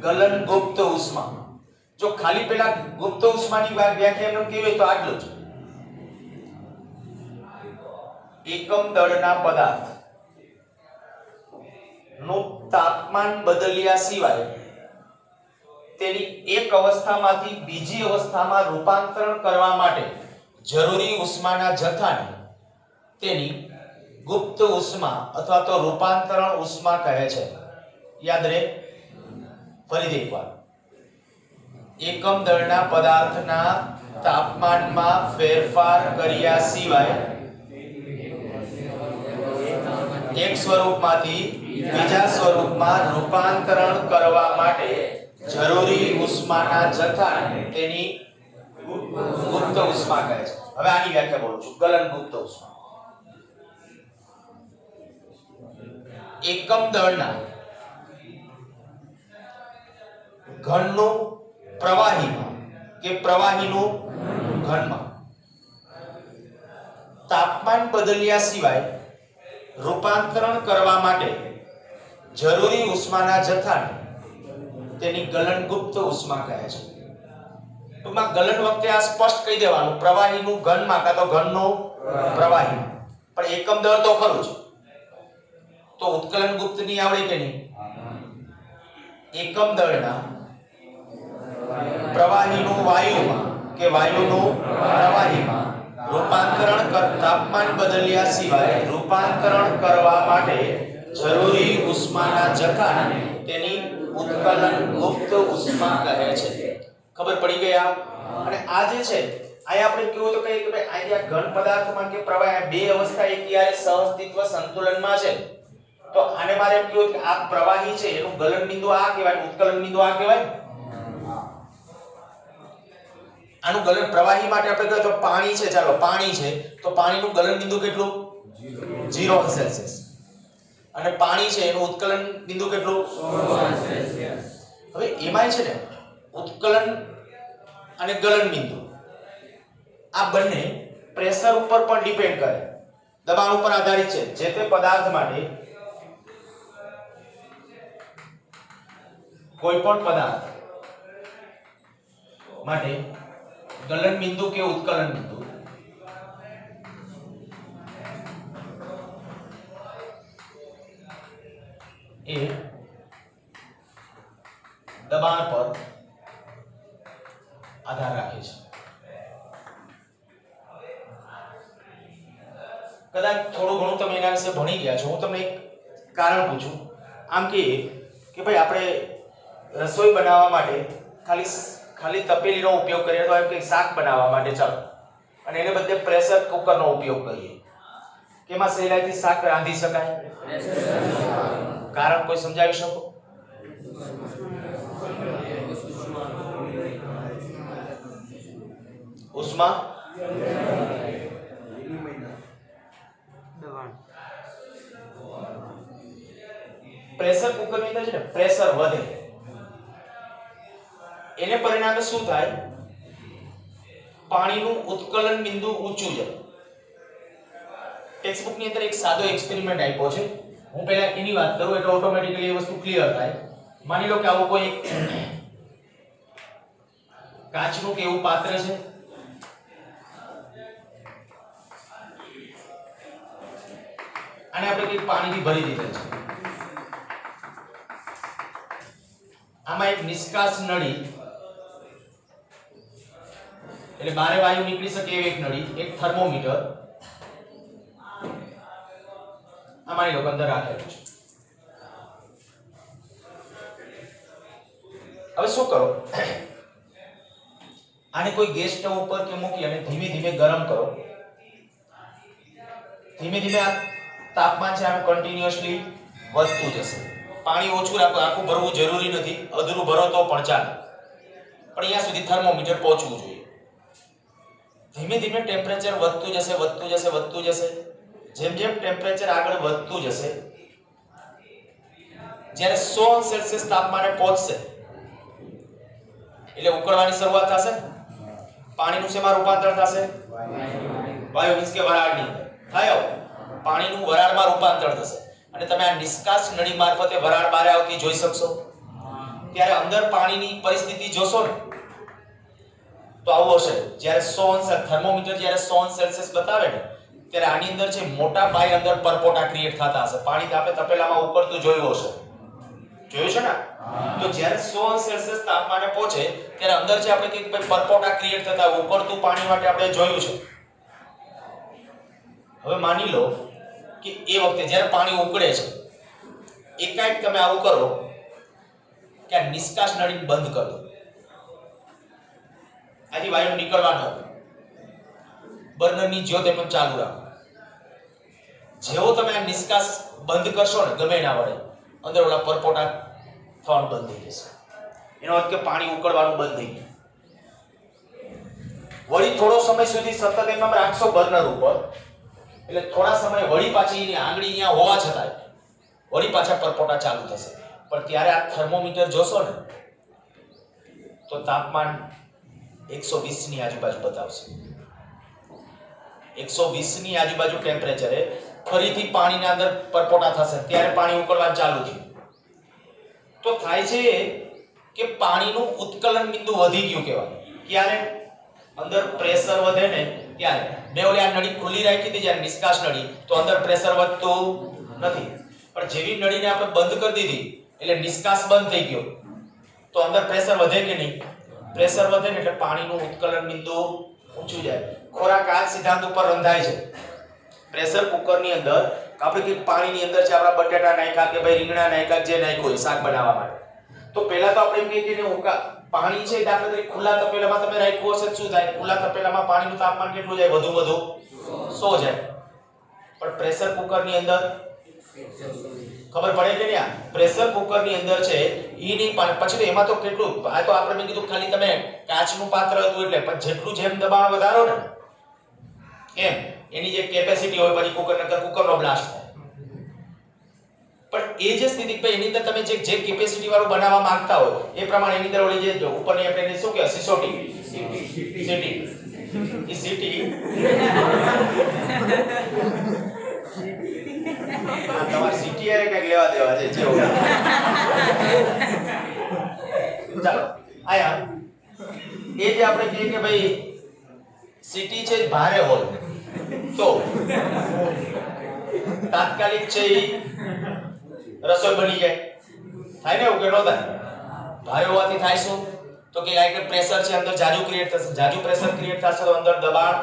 [SPEAKER 1] ગલનગુપ્ત ઉષ્મા. જો ખાલી પેલા ગુપ્ત ઉષ્માની વ્યાખ્યા એમ કેવી હોય તો આટલું જ. એકમ દળના પદાર્થ નું તાપમાન બદલ્યા સિવાય તેની એક અવસ્થામાંથી બીજી અવસ્થામાં રૂપાંતરણ કરવા માટે જરૂરી ઉષ્માના જથ્થાને તેની ગુપ્ત ઉષ્મા અથવા તો રૂપાંતરણ ઉષ્મા કહે છે. યાદ રહે. ફરીથી એકવાર. એકમ દળના પદાર્થના તાપમાનમાં ફેરફાર કર્યા સિવાય એક સ્વરૂપમાંથી બીજા સ્વરૂપમાં રૂપાંતરણ કરવા માટે જરૂરી ઉષ્માના જથ્થાને તેની ગુપ્ત ઉષ્મા કહે છે. હવે આની વ્યાખ્યા બોલું છું. ગલનગુપ્ત ઉષ્મા. એકમ દળના ઘનનું પ્રવાહીમાં કે પ્રવાહીનું ઘનમાં તાપમાન બદલ્યા સિવાય રૂપાંતરણ કરવા માટે જરૂરી ઉષ્માના જથ્થાને તેની ગલનગુપ્ત ઉષ્મા કહે છે. ટૂંકમાં ગલન વખતે આ સ્પષ્ટ કહી દેવાનું, પ્રવાહીનું ઘનમાં કાં તો ઘનનું પ્રવાહી. પણ એકમ દળ તો ખરું જ. તો ઉત્કલન ગુપ્ત ની આવડે કે નહીં? એકમ દળના પ્રવાહીનું વાયુમાં કે વાયુનું પ્રવાહીમાં રૂપાંતરણ તાપમાન બદલ્યા સિવાય રૂપાંતરણ કરવા માટે જરૂરી ઉષ્માના જથ્થાને તેની ઉત્કલન ગુપ્ત ઉષ્મા કહે છે. ખબર પડી ગયા? અને આ જે છે અહીંયા આપણે કેવું તો કહીએ કે ભાઈ અહીંયા ઘન પદાર્થમાં કે પ્રવાહ બે અવસ્થા એકયારે સહઅસ્તિત્વ સંતુલનમાં છે. તો આને મારે એમ કહ્યું કે આ પ્રવાહી છે એનું ગલન બિંદુ આ કહેવાય, ઉત્કલન બિંદુ આ કહેવાય. આનું ગલન પ્રવાહી માટે આપણે કહીએ તો પાણી છે, ચાલો પાણી છે તો પાણીનું ગલન બિંદુ કેટલું? 0 સેલ્સિયસ. અને પાણી છે એનું ઉત્કલન બિંદુ કેટલું? 100 સેલ્સિયસ. હવે એમાં છે ને ઉત્કલન અને ગલન બિંદુ આ બંને પ્રેશર ઉપર પણ ડિપેન્ડ કરે, દબાણ ઉપર આધારિત છે. જે તે પદાર્થ માટે કોઈ પણ પદાર્થ માટે ગલન બિંદુ કે ઉત્કલન બિંદુ એ દબાણ પર આધાર રાખે છે. કદાચ થોડું ઘણું તમે એના વિશે ભણી ગયા છો. હું તમને એક કારણ પૂછું. આમ કે ભાઈ આપણે રસોઈ બનાવવા માટે ખાલી તપેલીનો ઉપયોગ કરીએ તો એમ કે શાક બનાવવા માટે ચાલો, અને એને બદલે પ્રેશર કુકરનો ઉપયોગ કરીએ, કેમાં સહેલાઈથી શાક રાંધી શકાય? કારણ કોઈ સમજાવી શકો? ઉષ્મા પ્રેશર કુકરની અંદર છે ને પ્રેશર વધે, એને પરિણામે શું થાય? પાણીનું ઉત્કલન બિંદુ ઊંચું જાય. ટેક્સ્ટબુક ની અંદર એક સાદો એક્સપેરિમેન્ટ આપ્યો છે. હું પહેલા એની વાત કરું એટલે ઓટોમેટિકલી એ વસ્તુ ક્લિયર થાય. માની લો કે આવું કોઈ કાચનું કે એવું પાત્ર છે, અને આપણે કંઈક પાણીથી ભરી દીધેલ છે. આમાં એક નિષ્કાસ નળી એટલે બારે વાયુ નીકળી શકે એવી એક નળી, એક થર્મોમીટર આમાંની લોકો અંદર રાખેલું છે. હવે શું કરો? આને કોઈ ગેસ સ્ટવ ઉપર કે મૂકી અને ધીમે ધીમે ગરમ કરો. ધીમે ધીમે આ તાપમાન છે આનું કન્ટિન્યુઅસલી વધતું જશે. પાણી ઓછું રાખો, આખું ભરવું જરૂરી નથી, અધૂરું ભરો તો પણ ચાલે, પણ અહીંયા સુધી થર્મોમીટર પહોંચવું જોઈએ. ધીમે ધીમે ટેમ્પરેચર વધતું જશે, વધતું જશે, વધતું જશે. જેમ જેમ ટેમ્પરેચર આગળ વધતું જશે, જ્યારે 100 સેલ્સિયસ તાપમાને પહોંચશે એટલે ઉકળવાની શરૂઆત થશે. પાણીનું શેમાં રૂપાંતર થશે? વાયુ મીન્સ કે વરાળની અંદર થાય આવું પાણીનું વરાળમાં રૂપાંતર થશે અને તમે આ નિષ્કાશ નળી મારફતે વરાળ બહાર આવતી જોઈ શકશો ત્યારે અંદર પાણીની પરિસ્થિતિ જોશો ને તો આવું હશે જ્યારે 100 થર્મોમીટર જ્યારે 100 સેલ્સિયસ બતાવે ને ત્યારે આની અંદર છે મોટા પાયે અંદર પરપોટા ક્રિએટ થતા હશે પાણી આપણે તપેલામાં ઉકળતું જોયું હશે જોયું છે ને તો જ્યારે 100 સેલ્સિયસ તાપમાને પહોંચે ત્યારે અંદર છે આપણે કે પરપોટા ક્રિએટ થતા ઉકળતું પાણી માટે આપણે જોયું છે હવે માની લો કે એ વખતે જ્યારે પાણી ઉકળે છે એકાએક તમે આવું કરો કે આ નિષ્કાશ નળી બંધ કરી દો આથી વાયુ નીકળવા ન દો બર્નરની જ્યોત એમ ચાલુ રાખો જેવો તમે આ નિષ્કાશ બંધ કરશો ને ગમે એના વડે અંદર ઓલા પરપોટા થવાનું બંધ થઈ જશે એનો અર્થ કે પાણી ઉકળવાનું બંધ થઈ ગયું વળી થોડો સમય સુધી સતત એમ રાખશો બર્નર ઉપર એટલે થોડા સમય વળી પાછી એની આંગળી અહીંયા હોવા છતાં વળી પાછા પરપોટા ચાલુ થશે પણ ત્યારે આ થર્મોમીટર જોશો ને તો તાપમાન 120 ની આજુબાજુ બતાવશે 120 ની આજુબાજુ ટેમ્પરેચરે ફરીથી પાણીના અંદર પરપોટા થશે ત્યારે પાણી ઉકળવાનું ચાલુ થયું તો થાય છે કે પાણીનું ઉત્કલન બિંદુ વધી ગયું કહેવાય ક્યારે અંદર પ્રેશર વધે ને ત્યારે મેં ઓલી આ નળી ખુલ્લી રાખી હતી જ્યારે નિષ્કાશ નળી તો અંદર પ્રેશર વધતું નથી પણ જેવી નળીને આપણે બંધ કરી દીધી એટલે નિષ્કાશ બંધ થઈ ગયો તો અંદર પ્રેશર વધે કે નહીં પ્રેશર વધે ને એટલે પાણીનું ઉત્કલન બિંદુ ઊંચું જાય ખોરાક આ સિદ્ધાંત ઉપર રંધાય છે પ્રેશર કુકરની અંદર આપણે કે પાણીની અંદર છે આપણા બટાટા નાખ્યા કે ભાઈ રીંગણા નાખ્યા જે નાખ્યું હોય શાક બનાવવા માટે તો પહેલા તો આપણે એમ કહીએ કે પાણી છે દાખલા તરીકે ખુલ્લા તપેલામાં તમે રાખ્યું હશે શું થાય ખુલ્લા તપેલામાં પાણીનું તાપમાન કેટલું જાય વધુ 100 જાય પણ પ્રેશર કુકરની અંદર ખબર પડે કે નહીં પ્રેશર કુકરની અંદર છે ઈ નહીં પછી તો એમાં તો કેટલું આ તો આપણે મેં કીધું ખાલી તમે કાચનું પાત્ર હતું એટલે પણ જેટલું જેમ દબાણ વધારો ને એમ એની જે કેપેસિટી હોય પછી કુકરનો બ્લાસ્ટ થાય પણ એ જે સ્થિતિ ભાઈ એની અંદર તમે જે કેપેસિટી વાળું બનાવવા માંગતા હોય એ પ્રમાણે એની અંદર ઓલી જે ઉપરની આપણે શું કહેવાય સિસોટી સીટી એ સીટી તમારે સીટી આરે કઈક લેવા દેવા છે જે ચાલો આયા એ જે આપણે કહીએ કે ભાઈ સીટી છે ભારે હોય તો તાત્કાલિક છે રસોઈ બની જાય થાય ને એવું કે ન થાય ભારે હોવાથી થાય શું તો કે આ પ્રેશર છે અંદર જાજુ ક્રિએટ થશે જાજુ પ્રેશર ક્રિએટ થશે તો અંદર દબાણ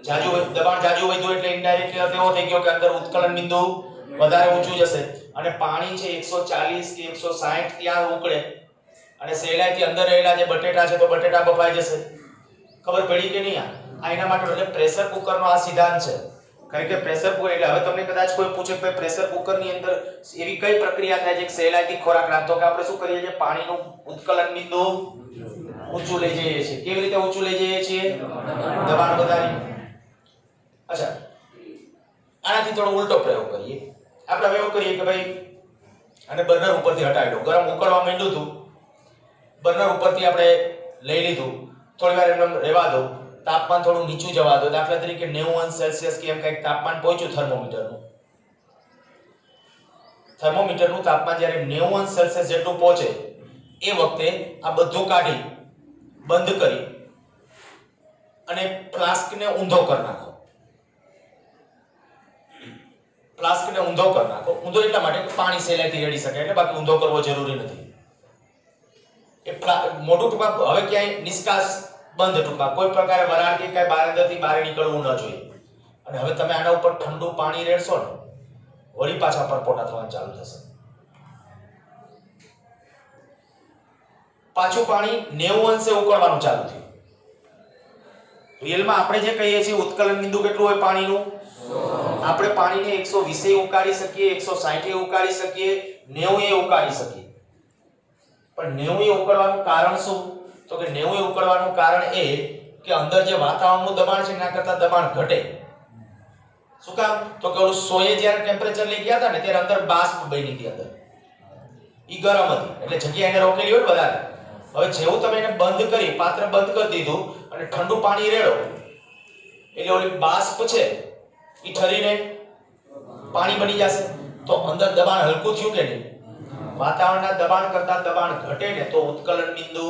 [SPEAKER 1] જાજુ વધ્યું એટલે ઇનડાયરેક્ટલી અર્થ એવો થઈ ગયો કે અંદર ઉત્કલન બિંદુ વધારે ઊંચું જશે અને પાણી છે 140 કે 160 ત્યાં ઉકળે અને સહેલાઈથી અંદર રહેલા જે બટેટા છે તો બટેટા બફાઈ જશે ખબર પડી કે નહીં આ એના માટે એટલે પ્રેશર કુકરનો આ સિદ્ધાંત છે કારણ કે પ્રેશર કુકર એટલે હવે તમને કદાચ કોઈ પૂછે કે પ્રેશર કુકરની અંદર એવી કઈ પ્રક્રિયા થાય છે કે સહેલાઈથી ખોરાક રાખતો કે આપણે શું કરીએ છીએ પાણીનું ઉત્કલન બિંદુ ઊંચું લઈ જઈએ છીએ કેવી રીતે ઊંચું લઈ જઈએ છીએ દબાણ વધારી અચ્છા આનાથી થોડો ઉલટો પ્રયોગ કરીએ આપણે એવું કરીએ કે ભાઈ અને બર્નર ઉપરથી હટાવી દો ગરમ ઉકળવા માંડ્યું હતું બર્નર ઉપરથી આપણે લઈ લીધું થોડી વાર એમને રહેવા દો તાપમાન થોડું નીચું જવા દો દાખલા તરીકે 90 સેલ્સિયસ કે એમ કંઈક તાપમાન પહોંચ્યું થર્મોમીટરનું તાપમાન જ્યારે 90 સેલ્સિયસ જેટલું પહોંચે એ વખતે આ બધું કાઢી બંધ કરી અને ફ્લાસ્કને ઊંધો કરી નાખો ઊંધો એટલા માટે કે પાણી સહેલાઈથી રેડી શકે એટલે બાકી ઊંધો કરવો જરૂરી નથી એ મોટું ટૂંકા હવે ક્યાંય નિષ્કાશ બંધ ટૂંકા કોઈ પ્રકારે વરાળ કે કાંઈ બહાર અંદરથી બહાર નીકળવું ન જોઈએ અને હવે તમે આના ઉપર ઠંડુ પાણી રેડશો ને વળી પાછા પરપોટા થવાનું ચાલુ થશે પાછું પાણી 90 અંશે ઉકળવાનું ચાલુ થયું રિયલમાં આપણે જે કહીએ છીએ ઉત્કલન બિંદુ કેટલું હોય પાણીનું આપણે પાણીને 120 એ ઉકાળી શકીએ 160 એ ઉકાળી શકીએ 90 એ ઉકાળી શકીએ પણ 90 એ ઉકળવાનું કારણ શું તો કે 90 એ ઉકળવાનું કારણ એ કે અંદર જે વાતાવરણનું દબાણ છે એના કરતાં દબાણ ઘટે શું કામ તો કે ઓલું 100 એ જ્યારે ટેમ્પરેચર લઈ ગયા હતા ને ત્યારે અંદર બાષ્પ બની હતી અંદર ઈ ગરમ હતી એટલે જગ્યા એને રોકેલી હોય વધારે હવે જેવું તમે એને બંધ કરી પાત્ર બંધ કરી દીધું અને ઠંડુ પાણી રેડો એટલે ઓલી બાષ્પ છે ઈ ઠરીને પાણી બની જશે તો અંદર દબાણ હલકું થયું કે નહીં વાતાવરણના દબાણ કરતા દબાણ ઘટે ને તો ઉત્કલન બિંદુ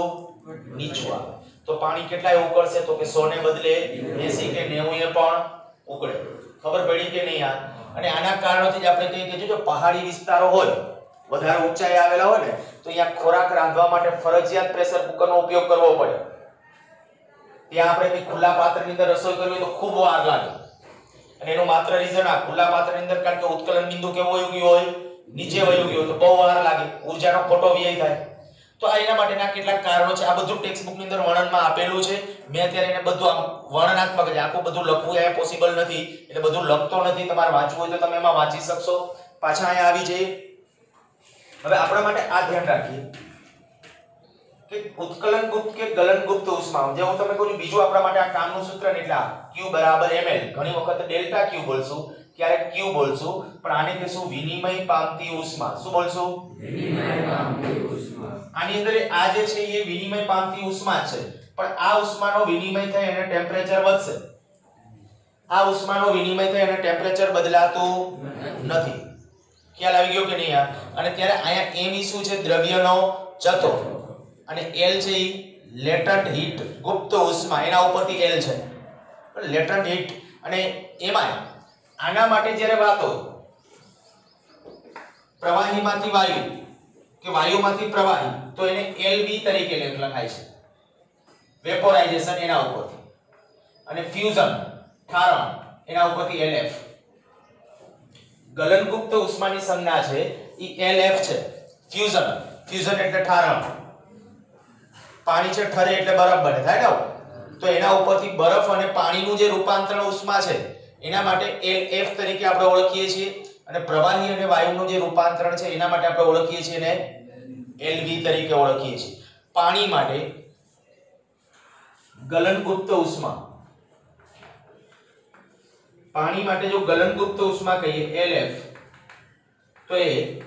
[SPEAKER 1] નીચું આવે તો પાણી કેટલાય ઉકળશે તો કે 100 ને બદલે 80 કે 90 એ પણ ઉકળે ખબર પડી કે નહીં યાર અને આના કારણોથી જ આપણે કહીએ કે જો પહાડી વિસ્તારો હોય વધારે ઊંચાઈ આવેલા હોય ને તો અહીંયા ખોરાક રાંધવા માટે ફરજિયાત પ્રેશર કુકરનો ઉપયોગ કરવો પડે ત્યાં આપણે કઈ ખુલ્લા પાત્રની અંદર રસોઈ કરવી હોય તો ખૂબ વાર લાગે અને એનું માત્ર રીઝન આ ખુલ્લા પાત્રની અંદર કારણ કે ઉત્કલન બિંદુ કેવો વયું ગયું હોય નીચે વયું ગયું તો બહુ વાર લાગે ઊર્જાનો ખોટો વ્યય થાય તો આ એના માટેના કેટલાક કારણો છે આ બધું ટેક્સ્ટ બુક ની અંદર વર્ણનમાં આપેલું છે મેં અત્યારે એને બધું આમ વર્ણનાત્મક છે આખું બધું લખવું એ પોસિબલ નથી એટલે બધું લખતો નથી તમારે વાંચવું હોય તો તમે એમાં વાંચી શકશો પાછા અહીંયા આવી જઈએ હવે આપણા માટે આ ધ્યાન રાખીએ કે ઉત્કલન ગુપ્ત કે ગલન ગુપ્ત ઉષ્મા જે હું તમને કહું છું બીજું આપણા માટે આ કામનું સૂત્ર ને એટલે આ Q ml ઘણી વખત ડેલ્ટા Q બોલશું ક્યારેક Q બોલશું પણ આને કહેશું વિનિમય પામતી ઉષ્મા શું બોલશું વિનિમય પામતી ઉષ્મા આની અંદર આ જે છે એ વિનિમય પામતી ઉષ્મા છે પણ આ ઉષ્માનો વિનિમય થાય અને ટેમ્પરેચર વધશે આ ઉષ્માનો વિનિમય થાય અને ટેમ્પરેચર બદલાતું નથી ખ્યાલ આવી ગયો કે નહીં યાર અને ત્યારે અહીંયા m શું છે દ્રવ્યનો જથ્થો અને L છે ઈ લેટન્ટ હીટ ગુપ્ત ઉષ્મા એના ઉપરથી L છે લેટન્ટ હીટ અને એમાં આના માટે જ્યારે વાત હોય પ્રવાહીમાંથી વાયુ કે વાયુમાંથી પ્રવાહી તો એને LV તરીકે લખાય છે વેપોરાઇઝેશન એના ઉપરથી અને ફ્યુઝન ઠારણ એના ઉપરથી LF ગલનગુપ્ત ઉષ્માની સંજ્ઞા છે ઈ LF છે ફ્યુઝન એટલે ઠારણ પાણી છે ઠરે એટલે બરફ બને થાય ને તો એના ઉપરથી બરફ અને પાણીનું જે રૂપાંતરણ ઉષ્મા છે એના માટે LF તરીકે આપણે ઓળખીએ છીએ અને પ્રવાહી અને વાયુનું જે રૂપાંતરણ છે એના માટે આપણે ઓળખીએ છીએ એને LV તરીકે ઓળખીએ છીએ પાણી માટે ગલનગુપ્ત ઉષ્મા પાણી માટે જો ગલનગુપ્ત ઉષ્મા કહીએ LF તો એ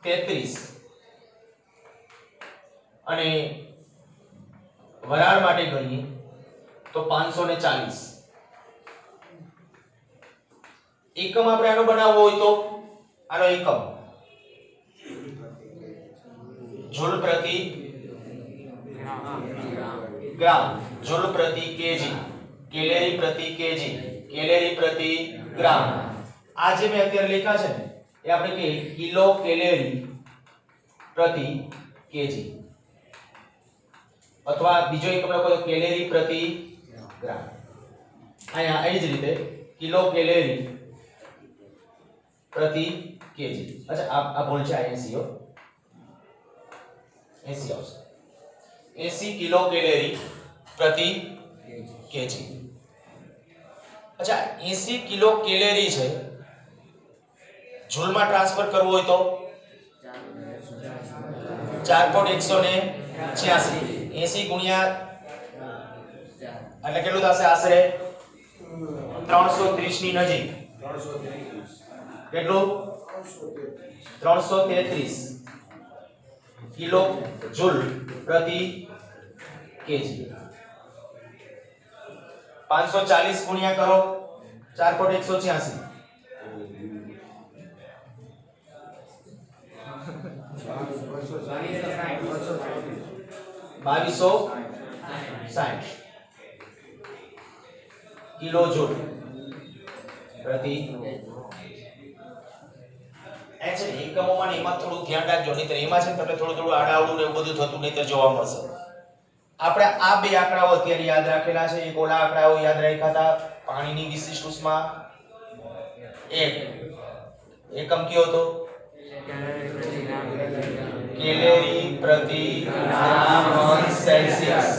[SPEAKER 1] 33 અને વરાળ માટે ગણીએ તો 540 એકમ આપણે આનો બનાવવો હોય તો આનો એકમ જૂલ પ્રતિ ગ્રામ જૂલ પ્રતિ કેજી કેલેરી પ્રતિ કેજી કેલેરી પ્રતિ ગ્રામ આ જે મેં અત્યારે લખ્યા છે ને એ આપણે કહીએ કિલો કેલેરી પ્રતિ કેજી અથવા બીજો એકમ લખો તો કેલેરી પ્રતિ ગ્રામ અહીંયા એ જ રીતે કિલો કેલેરી પ્રતિ કેજી अच्छा आप बोल છે 80 हो 80 આવશે 80 કિલો કેલેરી પ્રતિ કેજી अच्छा 80 કિલો કેલેરી છે જૂલમાં ટ્રાન્સફર કરવું હોય તો 4.186 80 ગુણ્યા એટલે કેટલું થશે આશરે 330 ની નજીક કેટલું 333 કિલો જૂલ પ્રતિ કેજી 540 ગુણ્યા કરો 4.186 2260 કિલો જૂલ પ્રતિ એ છે એકમોમાં ને એમાં થોડું ધ્યાન રાખજો નહીતર એમાં છે ને તમને થોડું આડાવડું ને એવું બધું થતું નહીતર જોવા મળશે આપણે આ બે આંકડાઓ અત્યારે યાદ રાખેલા છે એક ઓલા આંકડાઓ યાદ રાખ્યા હતા પાણીની વિશિષ્ટ ઉષ્મા એકમ કયો હતો કેલેરી પ્રતિ ગ્રામ સેલ્સિયસ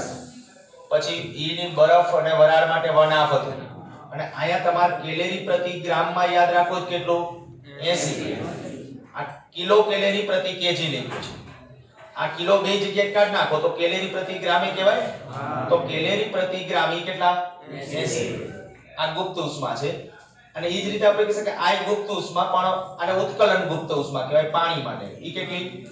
[SPEAKER 1] પછી ઈ ની બરફ અને વરાળ માટે 1/2 હતું અને અહીંયા તમારે કેલેરી પ્રતિ ગ્રામમાં યાદ રાખો કેટલું 80 આ કિલો કેલેરી પ્રતિ કેજી લખ્યું છે આ કિલો બે જગ્યાએ કાઢ નાખો તો કેલેરી પ્રતિ ગ્રામે કહેવાય તો કેલેરી પ્રતિ ગ્રામ ઈ કેટલા 80 આ ગુપ્ત ઉષ્મા છે અને ઈ જ રીતે આપણે કહી શકીએ આ ગુપ્ત ઉષ્મા પણ આને ઉત્કલન ગુપ્ત ઉષ્મા કહેવાય પાણી માટે ઈ કેટલી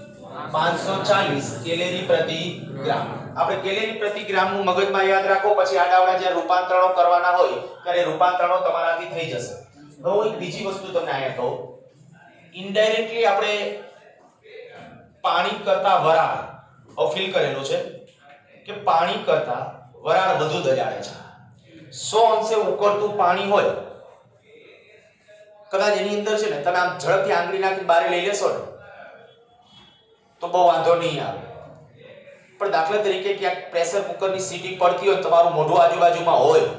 [SPEAKER 1] 540 કેલેરી પ્રતિ ગ્રામ. આપણે કેલેરી પ્રતિ ગ્રામ નું મગજમાં યાદ રાખો, પછી આડાવડા જે રૂપાંતરણો કરવાના હોય ત્યારે રૂપાંતરણો તમારાથી થઈ જશે. હવે હું એક બીજી વસ્તુ તમને અહીંયા કહું. ઇનડાયરેક્ટલી આપણે પાણી કરતા વરાળ ફીલ કરેલું છે કે પાણી કરતા વરાળ વધુ દજાડે છે. 100 અંશે ઉકળતું પાણી હોય, કદાચ એની અંદર છે ને તમે આમ ઝડપથી આંગળી નાખી બહાર લઈ લેશો ને તો બહુ વાંધો નહીં આવે. પણ દાખલા તરીકે ક્યાંક પ્રેશર કુકરની સીટી પડતી હોય, તમારું મોઢું આજુબાજુમાં હોય,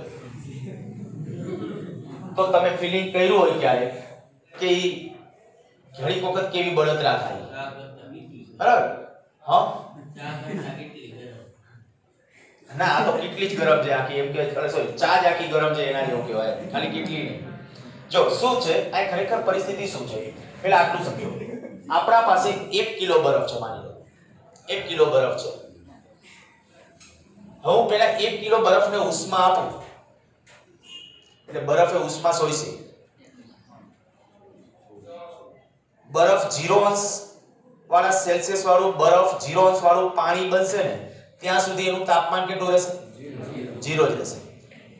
[SPEAKER 1] તો તમે ફીલિંગ કર્યું હોય ક્યારે કે ઘણી વખત કેવી બળતરા થાય, બરાબર? હા, ના, આ તો કેટલી જ ગરમ છે આખી, એમ કે સોરી ચા જ આખી ગરમ છે એના જેવું કહેવાય, ખાલી કેટલી નહીં. જો શું છે આ ખરેખર પરિસ્થિતિ શું છે, પહેલા આટલું સમજો. આપણા પાસે 1 કિલો બરફ છે, માની લો 1 કિલો બરફ છે. હવે હું પહેલા 1 કિલો બરફને ઉષ્મા આપું એટલે બરફે ઉષ્મા શોષશે. બરફ 0 અંશ વાળા સેલ્સિયસ વાળું બરફ 0 અંશ વાળું પાણી બનશે ને ત્યાં સુધી એનું તાપમાન કેટલું રહેશે? 0 જ રહેશે.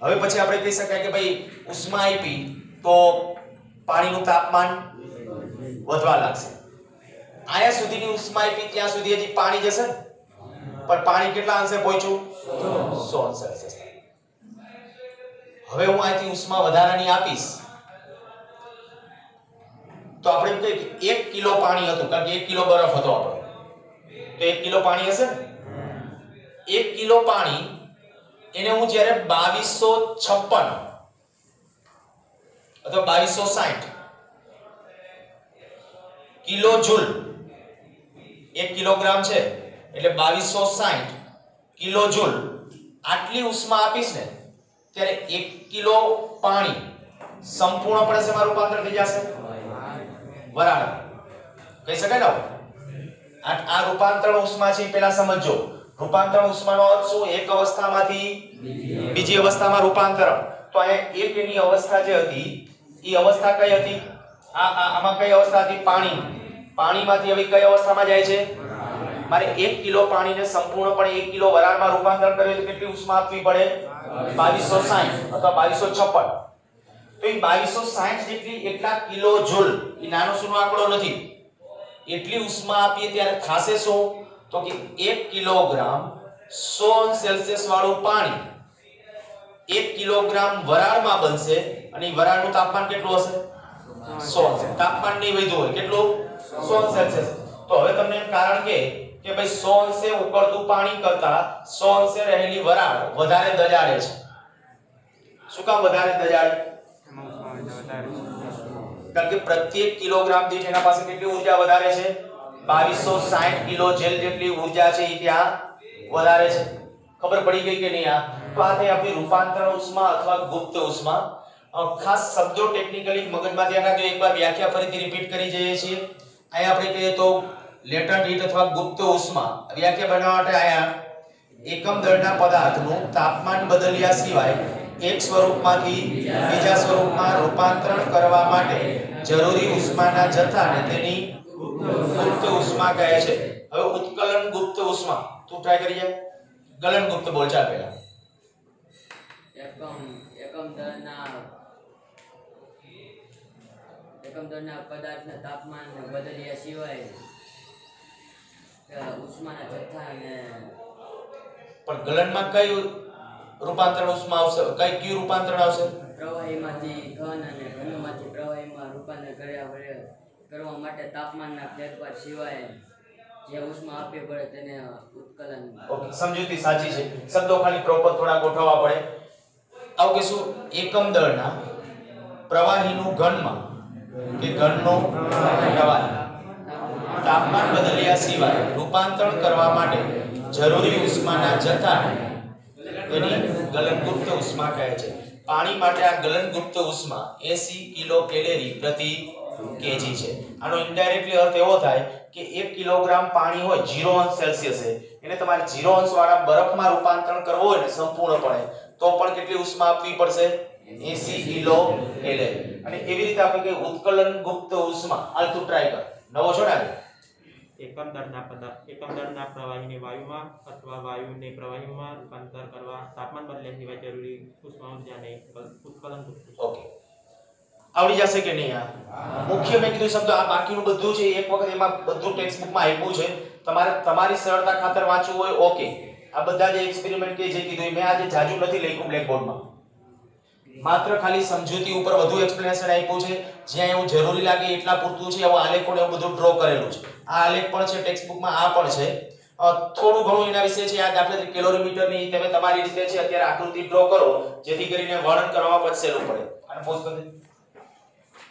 [SPEAKER 1] હવે પછી આપણે કહી શકાય કે ભાઈ ઉષ્મા આપી તો પાણીનું તાપમાન વધવા લાગશે. આયા સુધીની ઉષ્મા આપી ત્યાં સુધી હજી પાણી જશે ને, પણ પાણી કેટલા અંશે પહોંચ્યું? 100 અંશ સેલ્સિયસ. હવે હું અહીંથી ઉષ્મા વધારાની આપીશ તો આપણે એમ કહીએ કે 1 કિલો પાણી હતું, કારણ કે 1 કિલો બરફ હતો આપણો, તો 1 કિલો પાણી હશે ને. 1 કિલો પાણી એને હું જ્યારે 2256 અથવા 2260 કિલો જૂલ, 1 કિલોગ્રામ છે એટલે 2260 કિલો જૂલ આટલી ઉષ્મા આપીશ ને ત્યારે 1 કિલો પાણી સંપૂર્ણપણે શેમાં રૂપાંતર થઈ જશે? વરાળ. કહી શકાય ને આ રૂપાંતરણ ઉષ્મા છે પેલા સમજો. રૂપાંતરણ ઉષ્માનો અર્થ શું? એક અવસ્થામાંથી બીજી અવસ્થામાં રૂપાંતરણ. તો અહીંયા એક એની અવસ્થા જે હતી એ અવસ્થા કઈ હતી? આમાં કઈ અવસ્થા હતી? પાણી. પાણીમાંથી હવે કઈ અવસ્થામાં જાય છે? મારે 1 કિલો પાણીને સંપૂર્ણપણે 1 કિલો વરાળમાં રૂપાંતર કરવું તો કેટલી ઉષ્મા આપવી પડે? 2260 અથવા 2256. તો એ 2260 જેટલી એટલા કિલો જૂલ, એ નાનો સુનો આંકડો નથી, એટલી ઉષ્મા આપીએ ત્યારે થાશે શું? તો કે 1 કિલોગ્રામ 100 અંશ સેલ્સિયસ વાળું પાણી 1 કિલોગ્રામ વરાળમાં બનશે અને એ વરાળનું તાપમાન કેટલું હશે? 100 અંશ. તાપમાન નહીં વધ્યું હોય, કેટલું? 100 અંશ સેલ્સિયસ. તો હવે તમને એમ કારણ કે ભાઈ 100 અંશે ઉકળતું પાણી કરતા 100 અંશે રહેલી વરાળ વધારે દજાડે છે. શું કામ વધારે દજાડે? કારણ કે પ્રત્યેક કિલોગ્રામ દીઠ એના પાસે કેટલી ઊર્જા વધારે છે? 2260 કિલો જેલ જેટલી ઊર્જા છે એ ત્યાં વધારે છે. ખબર પડી ગઈ કે નહીં? તો આ થઈ આપણી રૂપાંતરણ ઉષ્મા અથવા ગુપ્ત ઉષ્મા. ખાસ શબ્દો ટેકનિકલી મગજમાં ધ્યાન રાખજો. એકવાર વ્યાખ્યા ફરીથી રિપીટ કરી જઈએ છીએ. અહીંયા આપણે કહીએ તો લેટન્ટ હીટ અથવા ગુપ્ત ઉષ્મા વ્યાખ્યા બનાવવા માટે અહીંયા એકમ દળના પદાર્થનું તાપમાન બદલ્યા સિવાય એક સ્વરૂપમાંથી બીજા સ્વરૂપમાં રૂપાંતરણ કરવા માટે જરૂરી ઉષ્માના જથ્થાને તેની ગુપ્ત ઉષ્મા કહે છે. હવે ઉત્કલન ગુપ્ત ઉષ્મા તું ટ્રાય કરી જા. ગલન ગુપ્ત બોલ ચાલ પહેલા.
[SPEAKER 3] એકમ દળના પદાર્થના તાપમાનને બદલ્યા સિવાય ઉષ્માના જથ્થાને.
[SPEAKER 1] પણ ગલનમાં કઈ રૂપાંતરણ ઉષ્મા આવશે? કયું રૂપાંતરણ આવશે?
[SPEAKER 3] પ્રવાહીમાંથી ઘન અને ઘનમાંથી પ્રવાહીમાં રૂપાંતર કરવા માટે તાપમાનના ફેરફાર સિવાય જે ઉષ્મા આપવી પડે તેને ઉત્કલન.
[SPEAKER 1] ઓકે, સમજૂતી સાચી છે. શબ્દો ખાલી પ્રોપર થોડા ગોઠવવા પડે. આવું કે શું? એકમ દળના પ્રવાહીનું ઘનમાં કે ઘનનો પ્રવાહી તાપમાન બદલ્યા સિવાય રૂપાંતરણ કરવા માટે જરૂરી ઉષ્માના જથ્થાને તેની ગલનગુપ્ત ઉષ્મા કહે છે. પાણી માટે આ ગલનગુપ્ત ઉષ્મા 80 કિલો કેલેરી પ્રતિ કેજી છે. આનો ઇનડાયરેક્ટલી અર્થ એવો થાય કે 1 કિલોગ્રામ પાણી હોય 0 અંશ સેલ્સિયસે, એને તમારે 0 અંશ વાળા બરફમાં રૂપાંતરણ કરવું હોય ને સંપૂર્ણપણે, તો પણ કેટલી ઉષ્મા આપવી પડશે? 80 કિલો કેલેરી. અને એવી રીતે આપણે કે ઉત્કલન ગુપ્ત ઉષ્મા. હાલ તું ટ્રાય કર. નવો છો ને?
[SPEAKER 4] એકમ દળના પ્રવાહીને વાયુમાં અથવા વાયુને પ્રવાહીમાં રૂપાંતર કરવા તાપમાન બદલ્યા સિવાય જરૂરી ઉષ્મા ઊર્જાને ઉત્કલન પૂરતું.
[SPEAKER 1] ઓકે, આવડી જશે કે નહીં? આ મુખ્ય મેં કીધું શબ્દ, આ બાકીનું બધું છે એક વખત એમાં બધું ટેક્સ્ટ બુકમાં આપ્યું છે, તમારે તમારી સરળતા ખાતર વાંચવું હોય ઓકે. આ બધા જે એક્સપેરિમેન્ટ કે જે કીધું મેં આજે જાજુ નથી લખ્યું બ્લેકબોર્ડમાં, માત્ર ખાલી સમજૂતી ઉપર વધુ એક્સપ્લેનેશન આપ્યું છે, જ્યાં એવું જરૂરી લાગે એટલા પૂરતું છે. એવું આલેખોને એવું બધું ડ્રો કરેલું છે. આ આલેખ પણ છે ટેક્સ્ટ બુકમાં, આ પણ છે. થોડું ઘણું એના વિશે છે. આ દાખલા તરીકે કેલોરીમીટરની તમે તમારી રીતે છે અત્યારે આકૃતિ ડ્રો કરો, જેથી કરીને વર્ણન કરવામાં બચસેલું પડે. અને પોઝ કરી